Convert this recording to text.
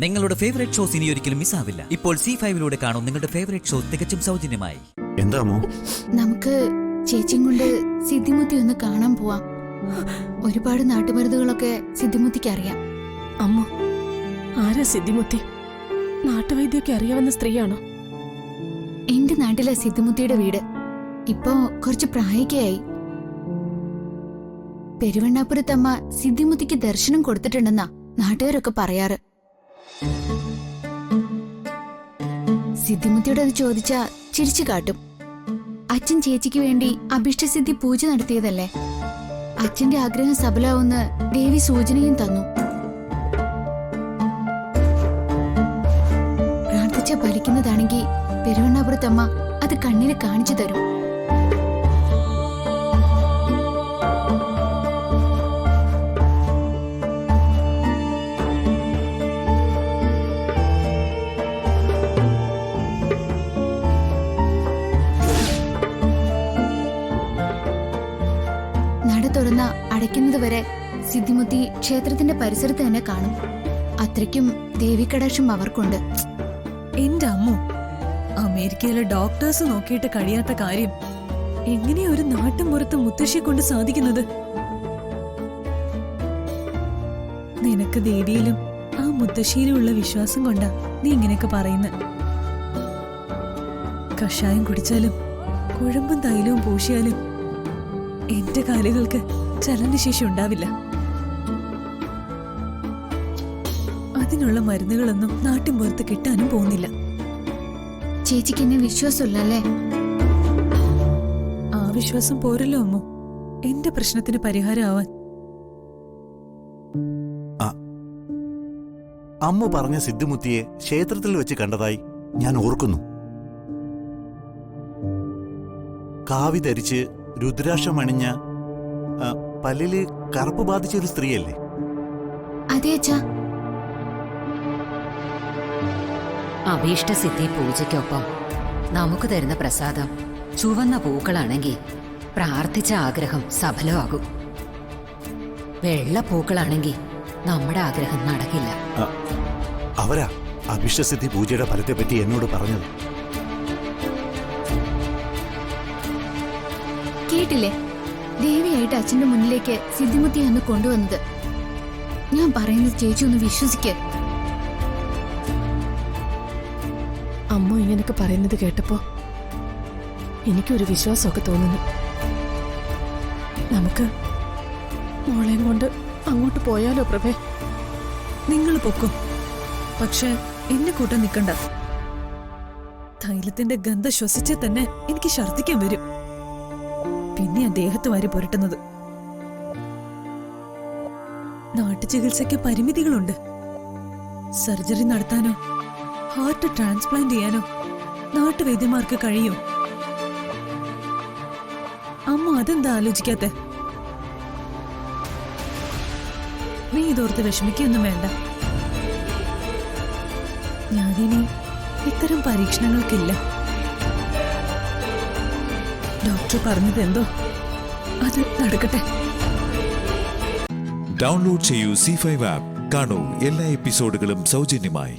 നിങ്ങളുടെ favourite shows ഇനി ഒരിക്കലും മിസ്സാവില്ല. ഇപ്പോൾ C5 കാണും നിങ്ങളുടെ ഫേവറേറ്റ് ഷോ തികച്ചും സൗജന്യമായി. എന്താമോ നമുക്ക് ചേച്ചിയും കൊണ്ട് സിദ്ധിമുത്തി ഒന്ന് കാണാൻ പോവാം. ഒരുപാട് നാട്ടുമരുന്നുകളൊക്കെ സിദ്ധിമുത്തിക്ക് അറിയാം. അമ്മ, ആരാ സിദ്ധിമുത്തി? നാട്ടുവൈദ്യൊക്കെ അറിയാവുന്ന സ്ത്രീയാണോ? എന്റെ നാട്ടിലെ സിദ്ധിമുത്തിയുടെ വീട്. ഇപ്പോ കുറച്ച് പ്രായക്കായി. പെരുവണ്ണാപുരത്തമ്മ സിദ്ധിമുത്തിക്ക് ദർശനം കൊടുത്തിട്ടുണ്ടെന്നാ നാട്ടുകാരൊക്കെ പറയാറ്. സിദ്ധിമുത്തിയോട് അത് ചോദിച്ചാ ചിരിച്ചു കാട്ടും. അച്ഛൻ ചേച്ചിക്ക് വേണ്ടി അഭിഷ്ടസിദ്ധി പൂജ നടത്തിയതല്ലേ. അച്ഛന്റെ ആഗ്രഹം സഫലാവുന്ന ദേവി സൂചനയും തന്നു. പ്രാർത്ഥിച്ച ഫലിക്കുന്നതാണെങ്കിൽ പെരുവണ്ണാപുരത്തമ്മ അത് കണ്ണിന് കാണിച്ചു തരും. നട തുറന്ന അടയ്ക്കുന്നത് വരെ സിദ്ധിമുത്തി ക്ഷേത്രത്തിന്റെ പരിസരത്ത് തന്നെ കാണും. അത്രയ്ക്കും ദേവികടാക്ഷം അവർക്കുണ്ട്. എന്റെ അമ്മു, അമേരിക്കയിലെ ഡോക്ടേഴ്സ് നോക്കിയിട്ട് കഴിയാത്ത കാര്യം എങ്ങനെയാ ഒരു നാട്ടും പുറത്ത് മുത്തശ്ശിയെ കൊണ്ട് സാധിക്കുന്നത്? നിനക്ക് ദേവിയിലും ആ മുത്തശ്ശിയിലും ഉള്ള വിശ്വാസം കൊണ്ടാ നീ ഇങ്ങനെയൊക്കെ പറയുന്നത്. കഷായം കുടിച്ചാലും കുഴമ്പും തൈലവും പൂശിയാലും എന്റെ കാലുകൾക്ക് ചലനശേഷി ഉണ്ടാവില്ല. അതിനുള്ള മരുന്നുകളൊന്നും നാട്ടിൻ പുറത്ത് കിട്ടാനും പോകുന്നില്ല. ചേച്ചിക്ക് എന്നെ വിശ്വാസമില്ലല്ലേ? ആ വിശ്വാസം പോരല്ലോ അമ്മു എന്റെ പ്രശ്നത്തിന് പരിഹാരമാവാൻ. അമ്മ പറഞ്ഞ സിദ്ധിമുത്തിയെ ക്ഷേത്രത്തിൽ വെച്ച് കണ്ടതായി ഞാൻ ഓർക്കുന്നു. കാവി ധരിച്ച് രുദ്രാക്ഷം അണിഞ്ഞ, പല്ലില് കറുപ്പ് ബാധിച്ച ഒരു സ്ത്രീയല്ലേ? അതെ അച്ഛാ. അഭീഷ്ടസിദ്ധി പൂജയ്ക്കൊപ്പം നമുക്ക് തരുന്ന പ്രസാദം ചുവന്ന പൂക്കളാണെങ്കിൽ പ്രാർത്ഥിച്ച ആഗ്രഹം സഫലമാകും. വെള്ള പൂക്കളാണെങ്കിൽ നമ്മുടെ ആഗ്രഹം നടക്കില്ല. അവരാ അഭിഷ്ടസിദ്ധി പൂജയുടെ ഫലത്തെപ്പറ്റി എന്നോട് പറഞ്ഞത്. കേട്ടില്ലേ? ദേവിയായിട്ട് അച്ഛന്റെ മുന്നിലേക്ക് സിദ്ധിമുത്തിയെ ഒന്ന് കൊണ്ടുവന്നത്. ഞാൻ പറയുന്നത് ചേച്ചി ഒന്ന് വിശ്വസിക്ക്. അമ്മ ഇങ്ങനൊക്കെ പറയുന്നത് കേട്ടപ്പോ എനിക്കൊരു വിശ്വാസമൊക്കെ തോന്നുന്നു. നമുക്ക് മോളെയും കൊണ്ട് അങ്ങോട്ട് പോയാലോ പ്രഭേ? നിങ്ങൾ പൊക്കും, പക്ഷെ എന്നെ കൂട്ടം നിൽക്കണ്ട. തൈലത്തിന്റെ ഗന്ധം ശ്വസിച്ചാൽ തന്നെ എനിക്ക് ഛർദ്ദിക്കാൻ വരും. പിന്നെ ആ ദേഹത്ത് വാരി പുരട്ടുന്നത്. നാട്ടു ചികിത്സയ്ക്ക് പരിമിതികളുണ്ട്. സർജറി നടത്താനോ ഹാർട്ട് ട്രാൻസ്പ്ലാന്റ് ചെയ്യാനോ നാട്ടുവൈദ്യന്മാർക്ക് കഴിയും. അമ്മ അതെന്താ ആലോചിക്കാത്തെ? നീ ഇതോർത്ത് വിഷമിക്കൊന്നും വേണ്ട. ഞാനിനി ഇത്തരം പരീക്ഷണങ്ങൾക്കില്ല. ഡോക്ടർ പറഞ്ഞത് എന്തോ അത് നടക്കട്ടെ. ഡൗൺലോഡ് ചെയ്യൂ C5 ആപ്പ്. കാണൂ എല്ലാ എപ്പിസോഡുകളും സൗജന്യമായി.